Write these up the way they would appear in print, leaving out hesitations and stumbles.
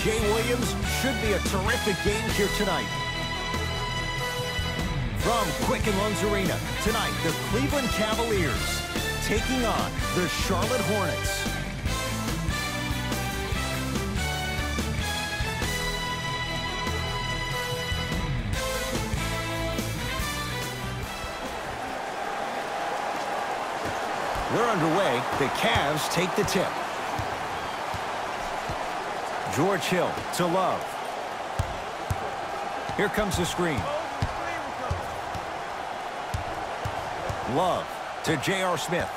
Jay Williams. Should be a terrific game here tonight. From Quicken Loans Arena, tonight the Cleveland Cavaliers taking on the Charlotte Hornets. We're underway. The Cavs take the tip. George Hill to Love. Here comes the screen. Love to J.R. Smith.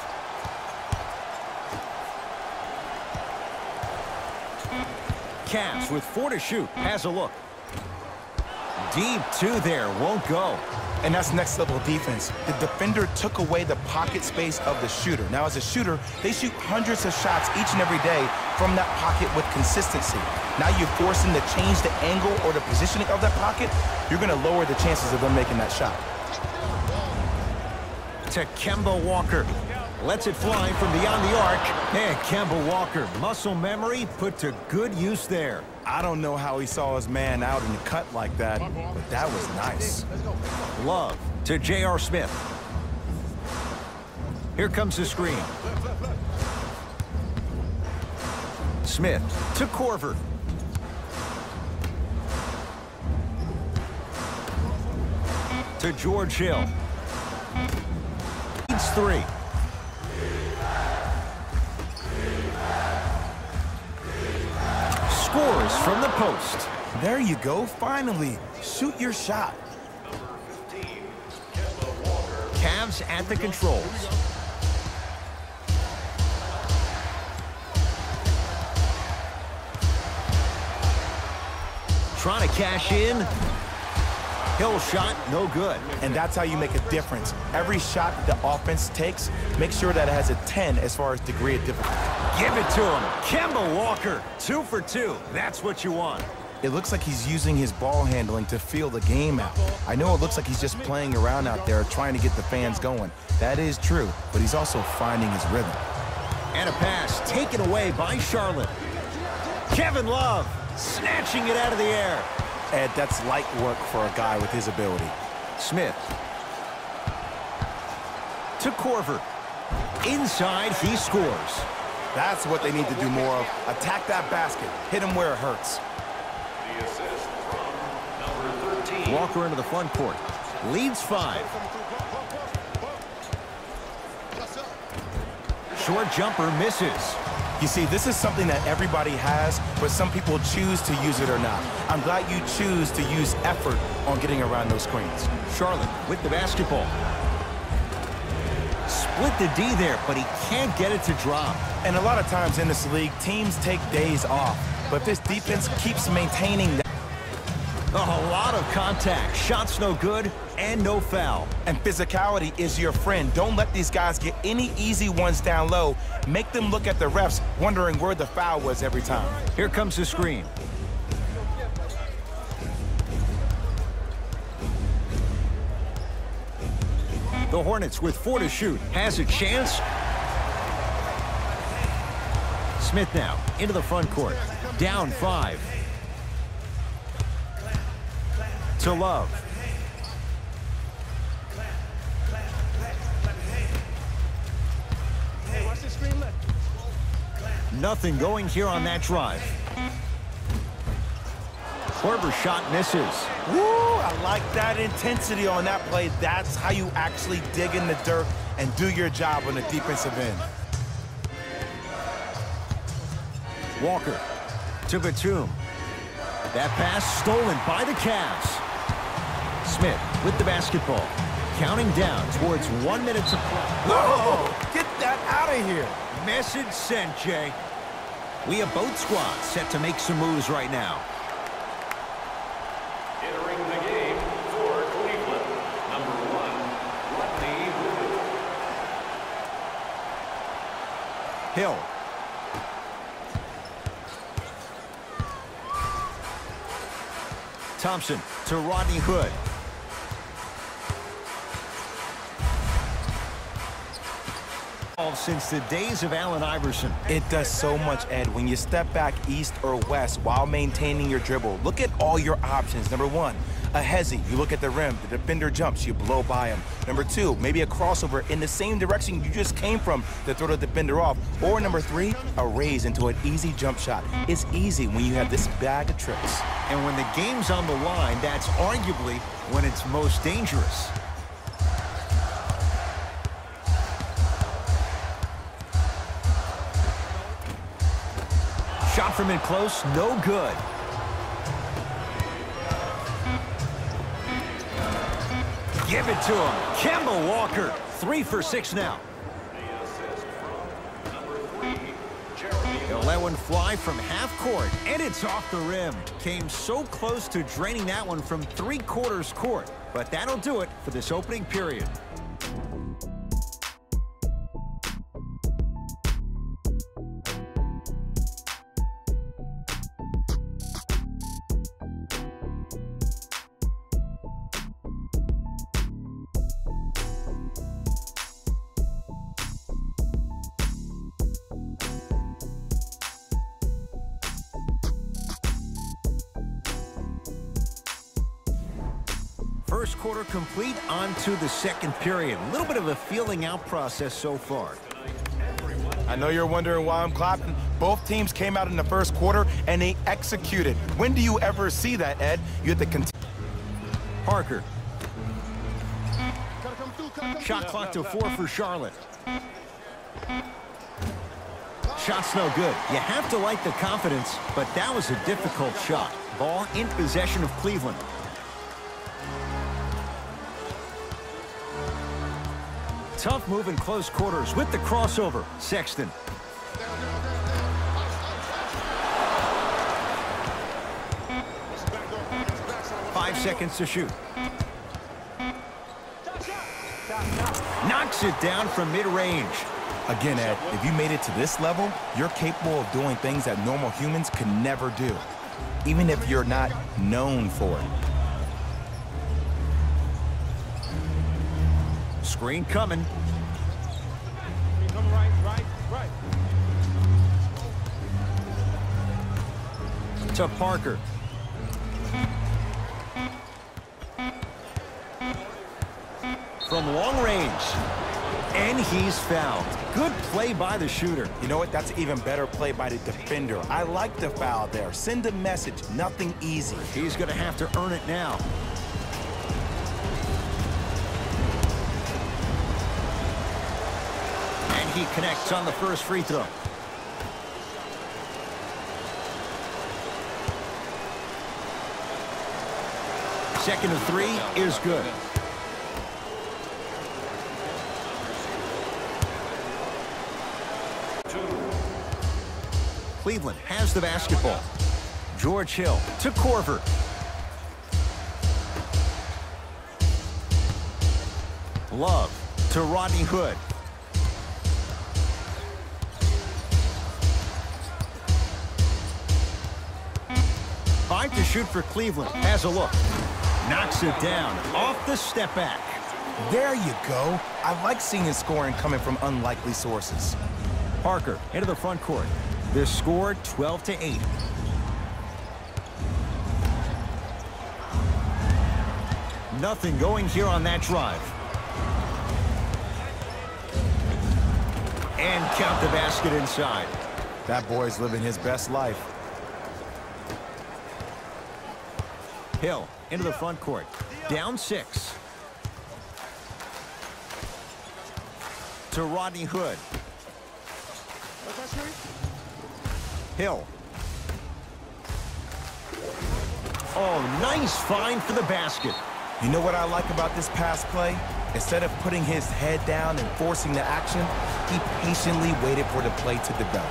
Cavs with 4 to shoot. Has a look. Deep 2 there. Won't go. And that's next level defense. The defender took away the pocket space of the shooter. Now, as a shooter, they shoot hundreds of shots each and every day from that pocket with consistency. Now you're forcing to change the angle or the positioning of that pocket. You're going to lower the chances of them making that shot. To Kemba Walker. Lets it fly from beyond the arc. And Kemba Walker, muscle memory put to good use there. I don't know how he saw his man out in the cut like that, but that was nice. Love to J.R. Smith. Here comes the screen. Smith to Korver. To George Hill. Leads 3. Scores from the post. There you go, finally. Shoot your shot. Cavs at the controls. Trying to cash in. Hill shot, no good. And that's how you make a difference. Every shot the offense takes, make sure that it has a 10 as far as degree of difficulty. Give it to him. Kemba Walker, 2 for 2. That's what you want. It looks like he's using his ball handling to feel the game out. I know it looks like he's just playing around out there trying to get the fans going. That is true, but he's also finding his rhythm. And a pass taken away by Charlotte. Kevin Love snatching it out of the air. Ed, that's light work for a guy with his ability. Smith to Korver. Inside, he scores. That's what they need to do more of. Attack that basket. Hit him where it hurts. The assist from number 13. Walker into the front court. Leads 5. Short jumper misses. You see, this is something that everybody has, but some people choose to use it or not. I'm glad you choose to use effort on getting around those screens. Charlotte with the basketball. Split the D there, but he can't get it to drop. And a lot of times in this league, teams take days off. But this defense keeps maintaining that. A lot of contact. Shots no good and no foul. And physicality is your friend. Don't let these guys get any easy ones down low. Make them look at the refs, wondering where the foul was every time. Here comes the screen. The Hornets with 4 to shoot. Has a chance. Smith now into the front court. Down 5. To Love. Nothing going here on that drive. Korver shot misses. Woo, I like that intensity on that play. That's how you actually dig in the dirt and do your job on the defensive end. Walker to Batum. That pass stolen by the Cavs. Smith with the basketball. Counting down towards 1 minute to play. Whoa! Get that out of here. Message sent, Jay. We have both squads set to make some moves right now. Entering the game for Cleveland, number 1, Rodney Hood. Hill. Thompson to Rodney Hood. evolved since the days of Allen Iverson. It does so much, Ed. When you step back east or west while maintaining your dribble, look at all your options. Number one, a hezzy. You look at the rim. The defender jumps. You blow by him. Number two, maybe a crossover in the same direction you just came from to throw the defender off. Or number three, a raise into an easy jump shot. It's easy when you have this bag of tricks. And when the game's on the line, that's arguably when it's most dangerous. Shot from in close, no good. Give it to him. Kemba Walker, 3 for 6 now. He'll let one fly from half court, and it's off the rim. Came so close to draining that one from 3/4 court, but that'll do it for this opening period. First quarter complete, on to the second period. A little bit of a feeling out process so far. I know you're wondering why I'm clapping. Both teams came out in the first quarter and they executed. When do you ever see that, Ed? You have to continue. Parker. Shot clock to 4 for Charlotte. Shot's no good. You have to like the confidence, but that was a difficult shot. Ball in possession of Cleveland. Tough move in close quarters with the crossover. Sexton. Five seconds to shoot. Knocks it down from mid-range. Again, Ed, if you made it to this level, you're capable of doing things that normal humans could never do, even if you're not known for it. Screen coming. Come right. To Parker. From long range. And he's fouled. Good play by the shooter. You know what? That's an even better play by the defender. I like the foul there. Send a message. Nothing easy. He's going to have to earn it now. And he connects on the first free throw. Second of 3 is good. Cleveland has the basketball. George Hill to Korver. Love to Rodney Hood. Five to shoot for Cleveland. Has a look. Knocks it down off the step back. There you go. I like seeing his scoring coming from unlikely sources. Parker into the front court. The score 12-8. Nothing going here on that drive. And count the basket inside. That boy's living his best life. Hill into the front court. Down 6. To Rodney Hood. Hill. Oh, nice find for the basket. You know what I like about this pass play? Instead of putting his head down and forcing the action, he patiently waited for the play to develop.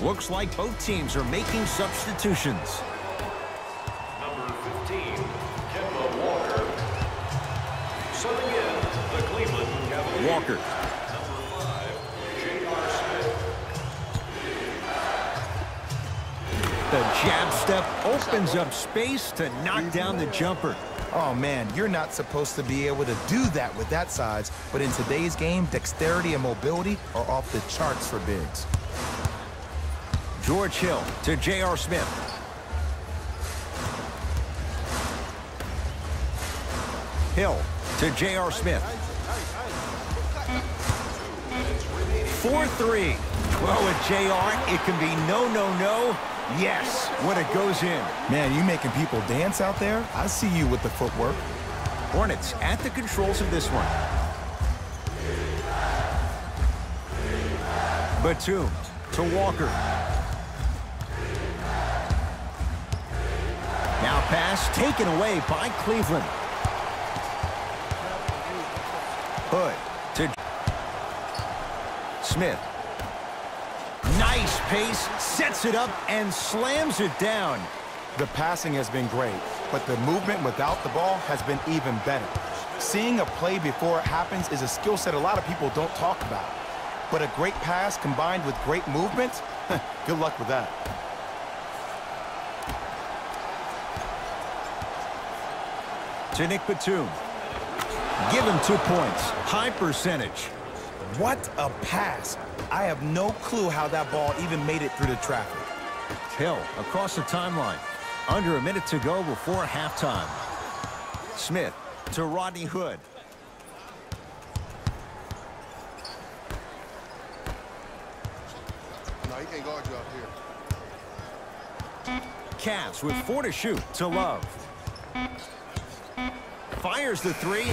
Looks like both teams are making substitutions. Number 15, Kemba Walker. Subbing in the Cleveland Cavaliers. Walker. Number 5, J.R. Smith. The jab step opens up space to knock down the jumper. Oh, man, you're not supposed to be able to do that with that size, but in today's game, dexterity and mobility are off the charts for bigs. George Hill to J.R. Smith. Hill to J.R. Smith. 4-3. Well, with J.R., it can be no, no, no. Yes, when it goes in. Man, you making people dance out there? I see you with the footwork. Hornets at the controls of this one. Batum to Walker. Now pass taken away by Cleveland. Hood to Smith. Nice pace, sets it up and slams it down. The passing has been great, but the movement without the ball has been even better. Seeing a play before it happens is a skill set a lot of people don't talk about. But a great pass combined with great movement, good luck with that. To Nick Batum. Give him 2 points. High percentage. What a pass. I have no clue how that ball even made it through the traffic. Hill across the timeline. Under a minute to go before halftime. Smith to Rodney Hood. No, he can't guard you out here. Cavs with 4 to shoot to Love. Fires the 3.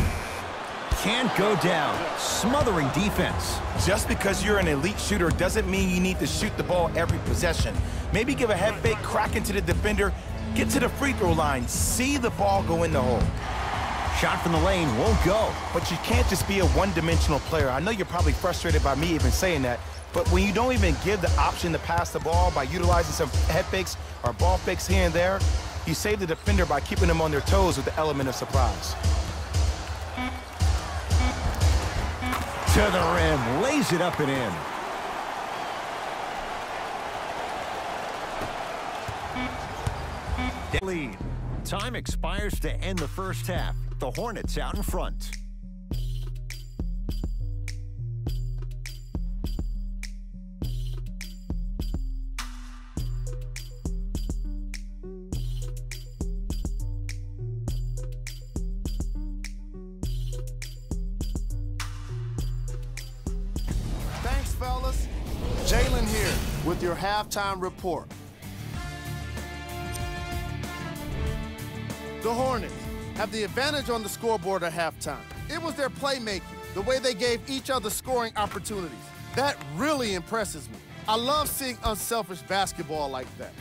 Can't go down. Smothering defense. Just because you're an elite shooter doesn't mean you need to shoot the ball every possession. Maybe give a head fake, crack into the defender, get to the free throw line, see the ball go in the hole. Shot from the lane won't go. But you can't just be a one-dimensional player. I know you're probably frustrated by me even saying that, but when you don't even give the option to pass the ball by utilizing some head fakes or ball fakes here and there, you save the defender by keeping them on their toes with the element of surprise. To the rim, lays it up and in. Lead. Time expires to end the first half. The Hornets out in front. Thanks, fellas. Jalen here with your halftime report. The Hornets have the advantage on the scoreboard at halftime. It was their playmaking, the way they gave each other scoring opportunities. That really impresses me. I love seeing unselfish basketball like that.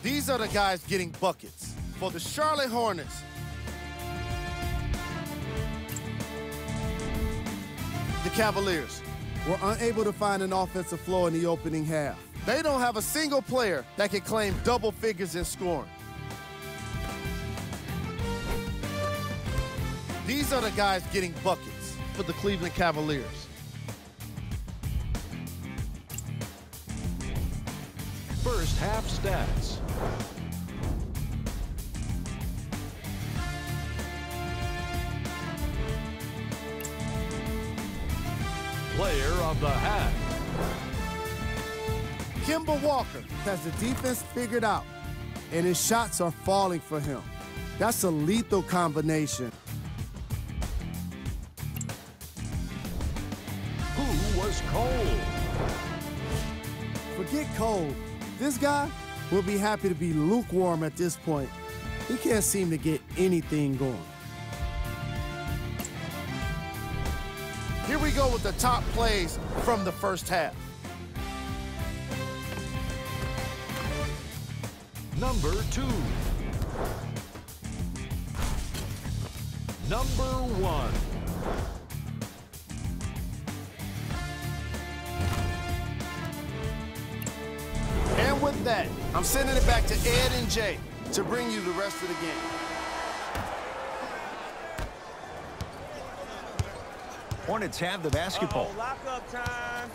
These are the guys getting buckets for the Charlotte Hornets. The Cavaliers were unable to find an offensive flow in the opening half. They don't have a single player that can claim double figures in scoring. These are the guys getting buckets for the Cleveland Cavaliers. First half stats. Player of the half. Kemba Walker has the defense figured out, and his shots are falling for him. That's a lethal combination. Who was cold? Forget cold. This guy will be happy to be lukewarm at this point. He can't seem to get anything going. Here we go with the top plays from the first half. Number 2. Number 1. And with that, I'm sending it back to Ed and Jay to bring you the rest of the game. Hornets have the basketball. Lock-up time.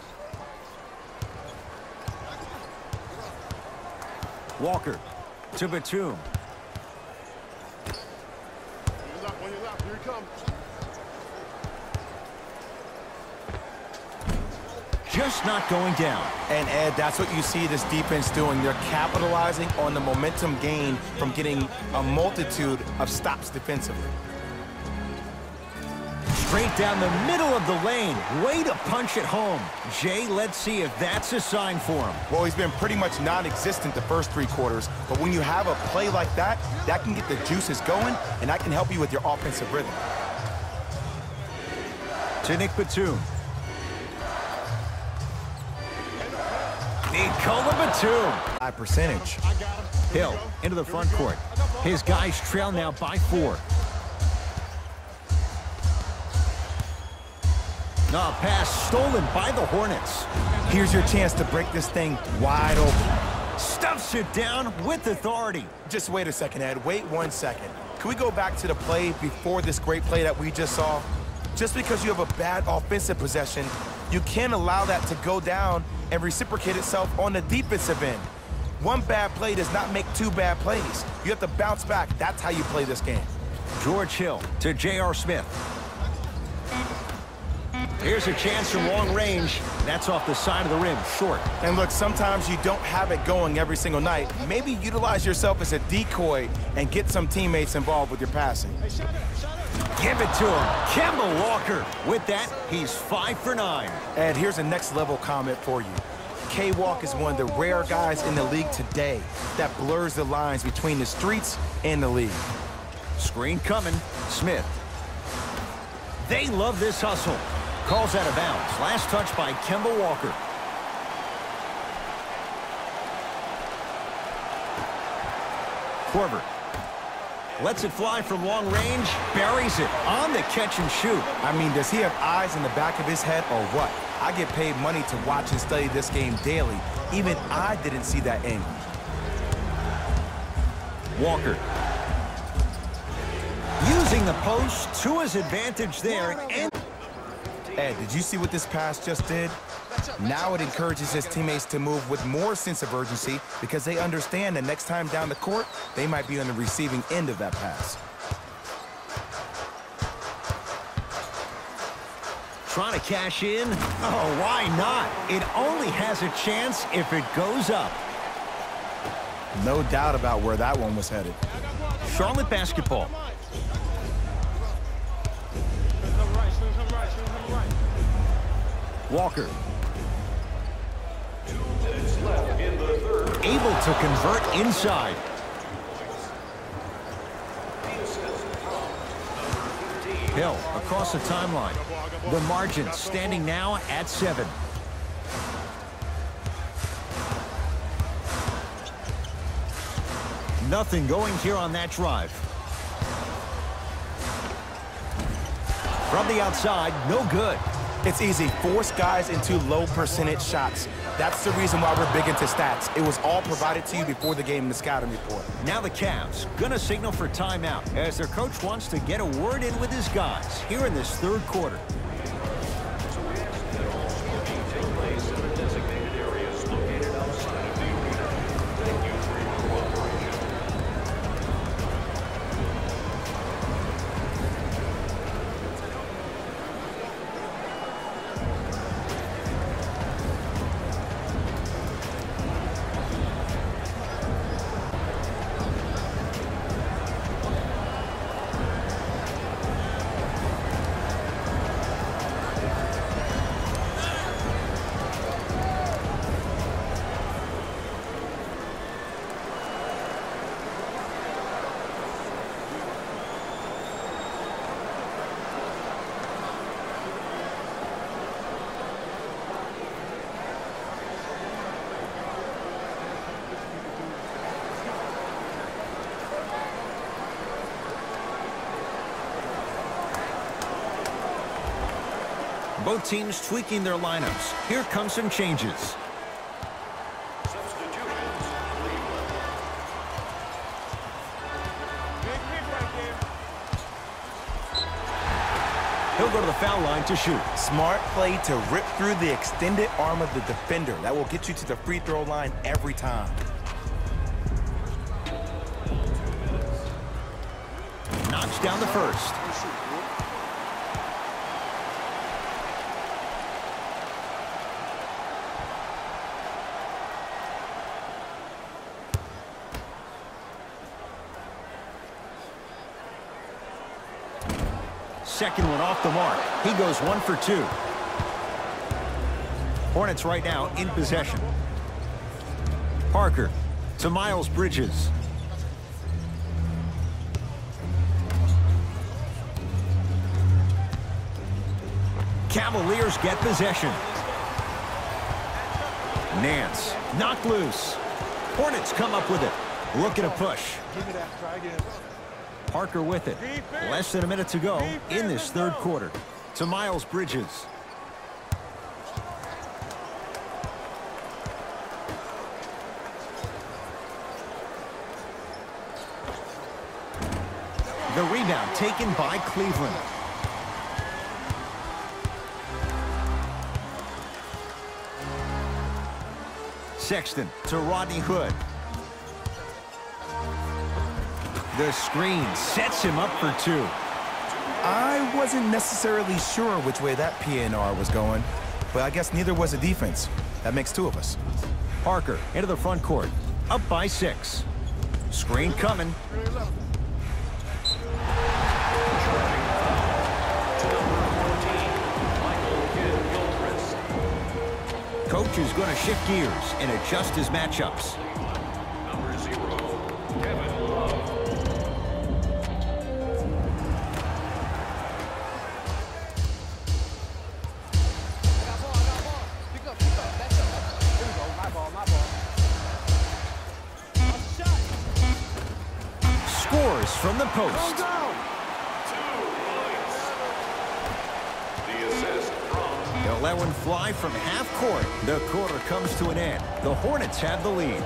Walker to Batum. On your left, here he comes. Just not going down. And Ed, that's what you see this defense doing. They're capitalizing on the momentum gained from getting a multitude of stops defensively. Straight down the middle of the lane. Way to punch it home. Jay, let's see if that's a sign for him. Well, he's been pretty much non-existent the first 3 quarters, but when you have a play like that, that can get the juices going, and that can help you with your offensive rhythm. To Nick Batum. Nikola Batum. High percentage. Hill into the front court. His guys trail now by 4. A pass stolen by the Hornets. Here's your chance to break this thing wide open. Stuffs it down with authority. Just wait a second, Ed. Wait 1 second. Can we go back to the play before this great play that we just saw? Just because you have a bad offensive possession, you can't allow that to go down and reciprocate itself on the defensive end. 1 bad play does not make 2 bad plays. You have to bounce back. That's how you play this game. George Hill to J.R. Smith. Here's a chance from long range. That's off the side of the rim, short. And look, sometimes you don't have it going every single night. Maybe utilize yourself as a decoy and get some teammates involved with your passing. Give it to him. Kemba Walker. With that, he's 5 for 9. And here's a next level comment for you. K-Walk is one of the rare guys in the league today that blurs the lines between the streets and the league. Screen coming. Smith. They love this hustle. Calls out of bounds. Last touch by Kemba Walker. Korver lets it fly from long range. Buries it on the catch and shoot. I mean, does he have eyes in the back of his head or what? I get paid money to watch and study this game daily. Even I didn't see that angle. Walker. Using the post to his advantage there. And Ed, did you see what this pass just did? Now it encourages his teammates to move with more sense of urgency because they understand that next time down the court, they might be on the receiving end of that pass. trying to cash in. Oh, why not? It only has a chance if it goes up. No doubt about where that one was headed. Charlotte basketball. Walker. Able to convert inside. Hill across the timeline. The margin standing now at 7. Nothing going here on that drive. From the outside, no good. It's easy. Force guys into low percentage shots. That's the reason why we're big into stats. It was all provided to you before the game in the scouting report. Now the Cavs gonna signal for timeout as their coach wants to get a word in with his guys here in this third quarter. Both teams tweaking their lineups. Here come some changes. Substitutions, Cleveland. He'll go to the foul line to shoot. Smart play to rip through the extended arm of the defender. That will get you to the free throw line every time. Knocks down the first. Second one off the mark. He goes 1 for 2. Hornets right now in possession. Parker to Miles Bridges. Cavaliers get possession. Nance knocked loose. Hornets come up with it. Looking to push. Give me that. Try again. Parker with it. Less than a minute to go in this third quarter. To Miles Bridges. The rebound taken by Cleveland. Sexton to Rodney Hood. The screen sets him up for 2. I wasn't necessarily sure which way that PNR was going, but I guess neither was the defense. That makes 2 of us. Parker into the front court. Up by 6. Screen coming. Coach is going to shift gears and adjust his matchups. Number 0, Kevin Love. Scores from the post. 2 points. The assist from They'll let one fly from half court. The quarter comes to an end. The Hornets have the lead.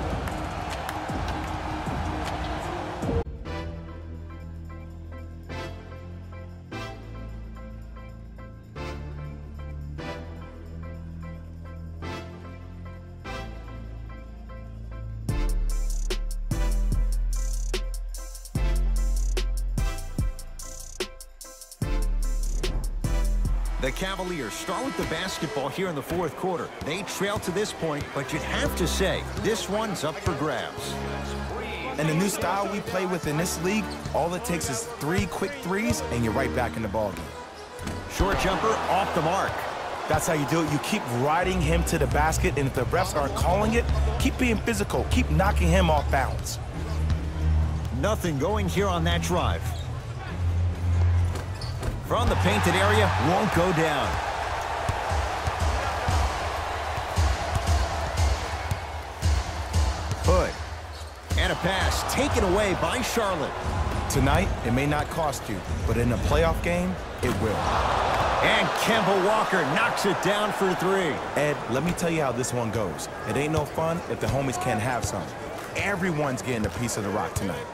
The Cavaliers start with the basketball here in the fourth quarter. They trail to this point, but you'd have to say this one's up for grabs. And the new style we play with in this league, all it takes is 3 quick threes, and you're right back in the ballgame. Short jumper off the mark. That's how you do it. You keep riding him to the basket, and if the refs aren't calling it, keep being physical. Keep knocking him off balance. Nothing going here on that drive. From the painted area, won't go down. Hood. And a pass taken away by Charlotte. Tonight, it may not cost you, but in a playoff game, it will. And Kemba Walker knocks it down for 3. Ed, let me tell you how this one goes. It ain't no fun if the homies can't have some. Everyone's getting a piece of the rock tonight.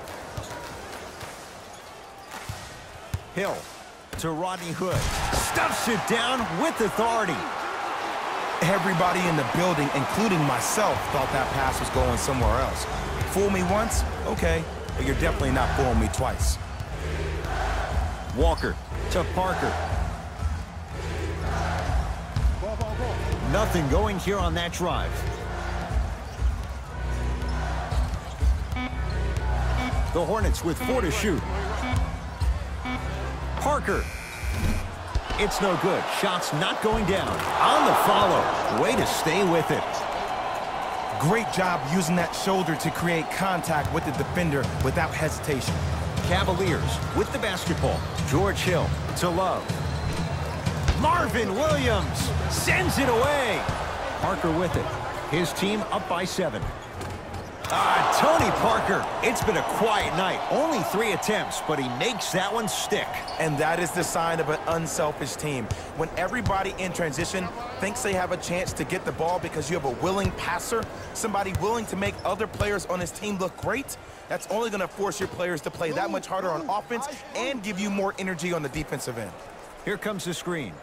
Hill to Rodney Hood. Stuffs it down with authority. Everybody in the building, including myself, thought that pass was going somewhere else. Fool me once? Okay. But you're definitely not fooling me twice. Walker to Parker. Nothing going here on that drive. The Hornets with 4 to shoot. Parker. It's no good. Shots not going down. On the follow. Way to stay with it. Great job using that shoulder to create contact with the defender without hesitation. Cavaliers with the basketball. George Hill to Love. Marvin Williams sends it away. Parker with it. His team up by 7. Tony Parker, it's been a quiet night. Only 3 attempts, but he makes that one stick. And that is the sign of an unselfish team. When everybody in transition thinks they have a chance to get the ball because you have a willing passer, somebody willing to make other players on his team look great, that's only going to force your players to play that much harder on offense and give you more energy on the defensive end. Here comes the screen.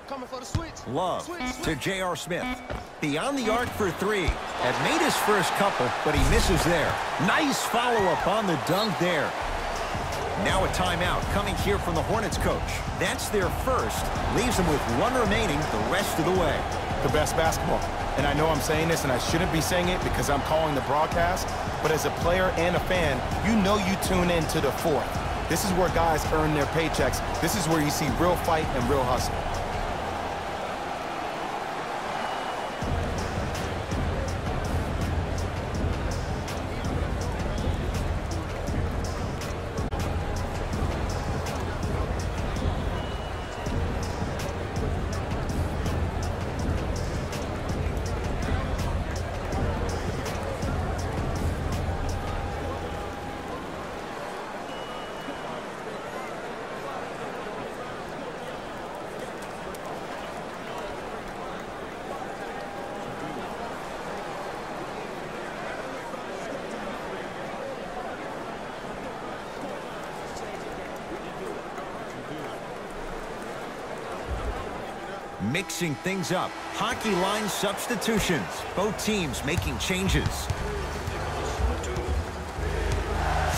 Coming for the switch. Love to J.R. Smith. Beyond the arc for 3. Had made his first couple, but he misses there. Nice follow-up on the dunk there. Now a timeout coming here from the Hornets coach. That's their first. Leaves them with 1 remaining the rest of the way. The best basketball. And I know I'm saying this, and I shouldn't be saying it because I'm calling the broadcast, but as a player and a fan, you know you tune in to the 4th. This is where guys earn their paychecks. This is where you see real fight and real hustle. Mixing things up. Hockey line substitutions. Both teams making changes.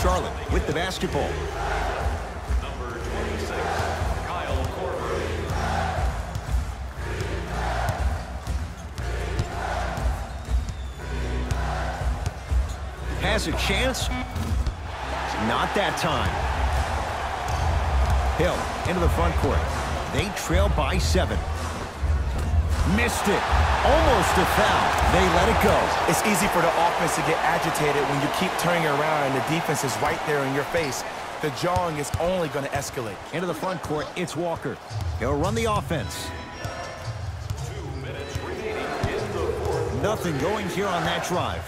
Charlotte with the basketball. Number 26, Kyle Korver. Has a chance. Not that time. Hill into the front court. They trail by 7. Missed it. Almost a foul. They let it go. It's easy for the offense to get agitated when you keep turning around and the defense is right there in your face. The jawing is only going to escalate. Into the front court, it's Walker. He'll run the offense. 2 minutes remaining in the 4th. Nothing going here on that drive.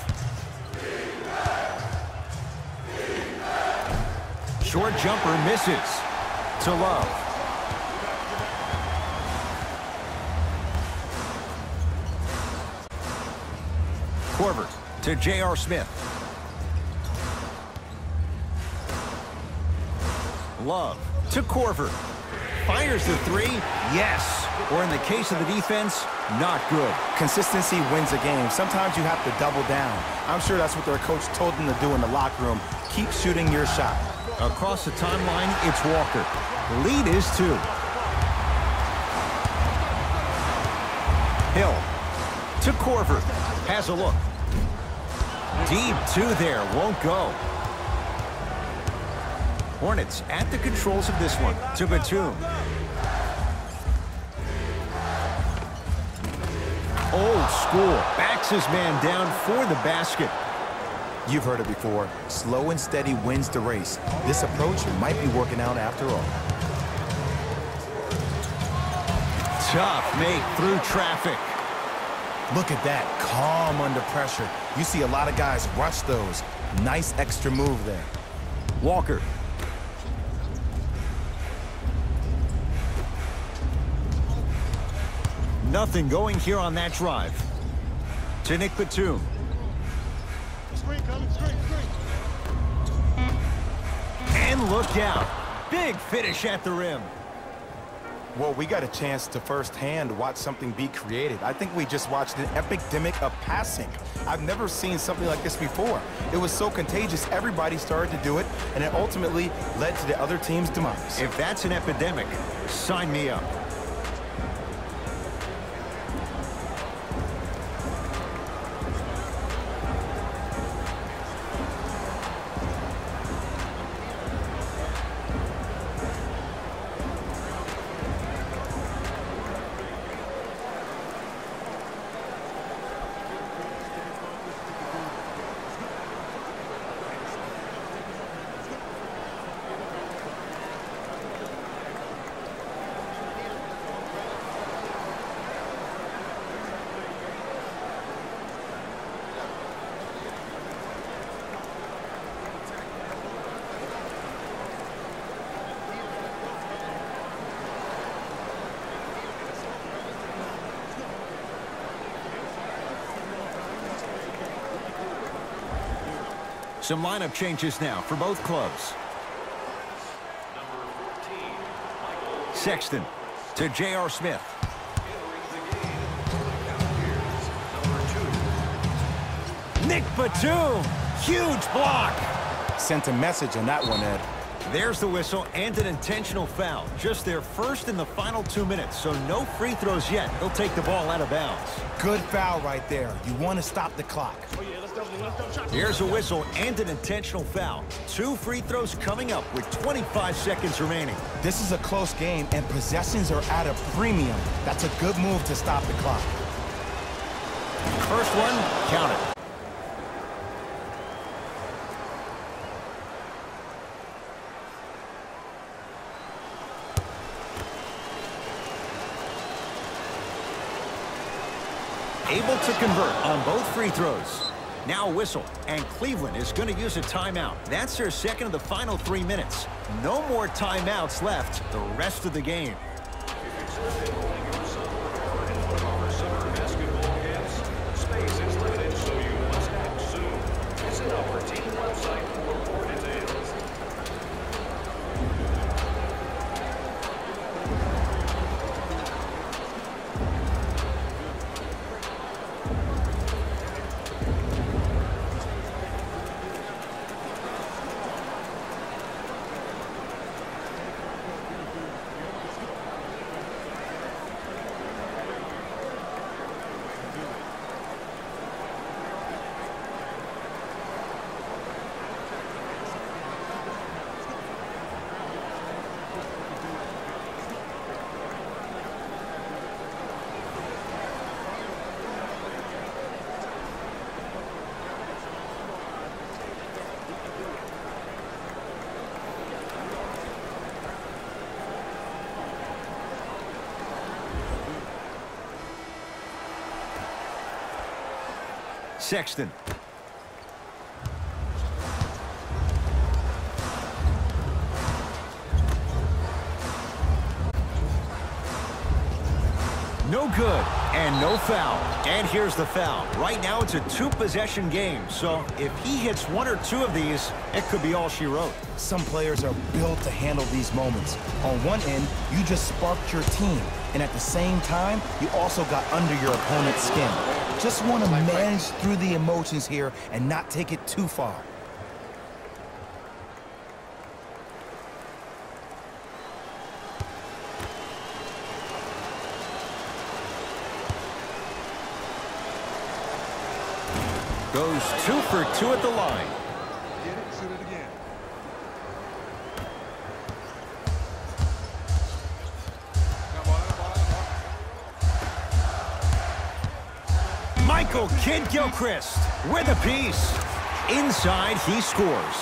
Short jumper misses. To Love. Korver to J.R. Smith. Love to Korver. Fires the 3. Yes. Or in the case of the defense, not good. Consistency wins a game. Sometimes you have to double down. I'm sure that's what their coach told them to do in the locker room. Keep shooting your shot. Across the timeline, it's Walker. The lead is 2. Hill to Korver. Has a look. Deep 2 there. Won't go. Hornets at the controls of this one. To Batum. Old school. Backs his man down for the basket. You've heard it before. Slow and steady wins the race. This approach might be working out after all. Tough make through traffic. Look at that, calm under pressure. You see a lot of guys rush those. Nice extra move there. Walker. Nothing going here on that drive. To Nick Batum. Screen coming, screen. And look out. Big finish at the rim. Well, we got a chance to firsthand watch something be created. I think we just watched an epidemic of passing. I've never seen something like this before. It was so contagious, everybody started to do it, and it ultimately led to the other team's demise. If that's an epidemic, sign me up. Some lineup changes now for both clubs. Number 14, Michael. Sexton to J.R. Smith. Entering the game for the Cavaliers, number 2. Nick Batum, huge block. Sent a message on that one, Ed. There's the whistle and an intentional foul. Just their first in the final 2 minutes, so no free throws yet. They'll take the ball out of bounds. Good foul right there. You want to stop the clock. Here's a whistle and an intentional foul. 2 free throws coming up with 25 seconds remaining. This is a close game, and possessions are at a premium. That's a good move to stop the clock. First one, count it. Able to convert on both free throws. Now a whistle, and Cleveland is going to use a timeout. That's their second of the final 3 minutes. No more timeouts left the rest of the game. Space is limited, so you must act soon. Visit our team website for more details. Sexton. No good, and no foul. And here's the foul. Right now it's a 2-possession game, so if he hits 1 or 2 of these, it could be all she wrote. Some players are built to handle these moments. On one end, you just sparked your team, and at the same time, you also got under your opponent's skin. Just want to manage through the emotions here and not take it too far. Goes 2 for 2 at the line. Get it, shoot it again. Michael Kidd-Gilchrist with a piece. Inside, he scores.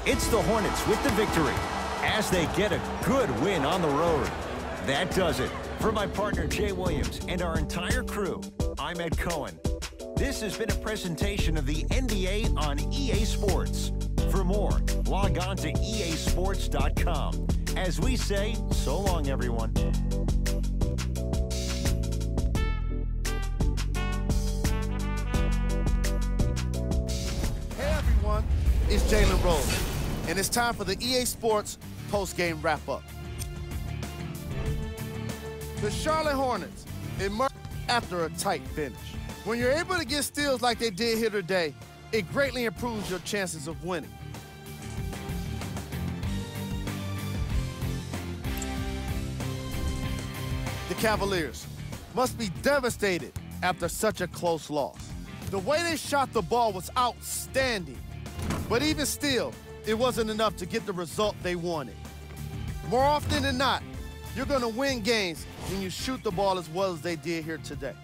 It's the Hornets with the victory as they get a good win on the road. That does it. For my partner, Jay Williams, and our entire crew, I'm Ed Cohen. This has been a presentation of the NBA on EA Sports. For more, log on to easports.com. As we say, so long, everyone. Hey, everyone. It's Jalen Rose, and it's time for the EA Sports post-game wrap-up. The Charlotte Hornets emerged after a tight finish. When you're able to get steals like they did here today, it greatly improves your chances of winning. The Cavaliers must be devastated after such a close loss. The way they shot the ball was outstanding, but even still, it wasn't enough to get the result they wanted. More often than not, you're going to win games when you shoot the ball as well as they did here today.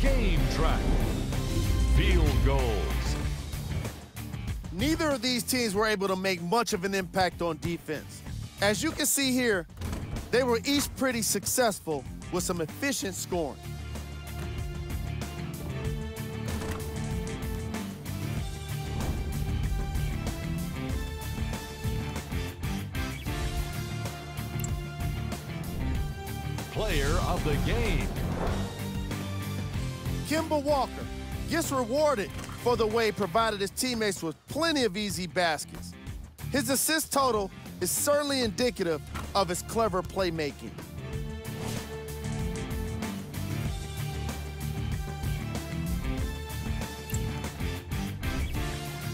Game track. Field goals. Neither of these teams were able to make much of an impact on defense. As you can see here, they were each pretty successful with some efficient scoring. player of the game. Kemba Walker gets rewarded for the way he provided his teammates with plenty of easy baskets. His assist total is certainly indicative of his clever playmaking.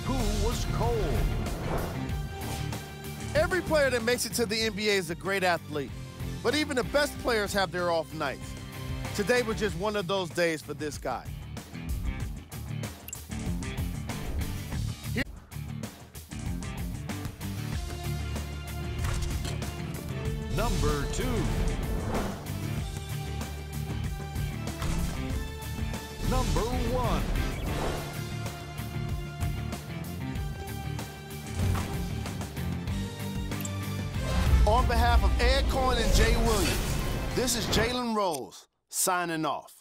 Who was cold? Every player that makes it to the NBA is a great athlete, but even the best players have their off nights. Today was just one of those days for this guy. Number 2. Number 1. On behalf of Ed Cohen and Jay Williams, this is Jalen Rose signing off.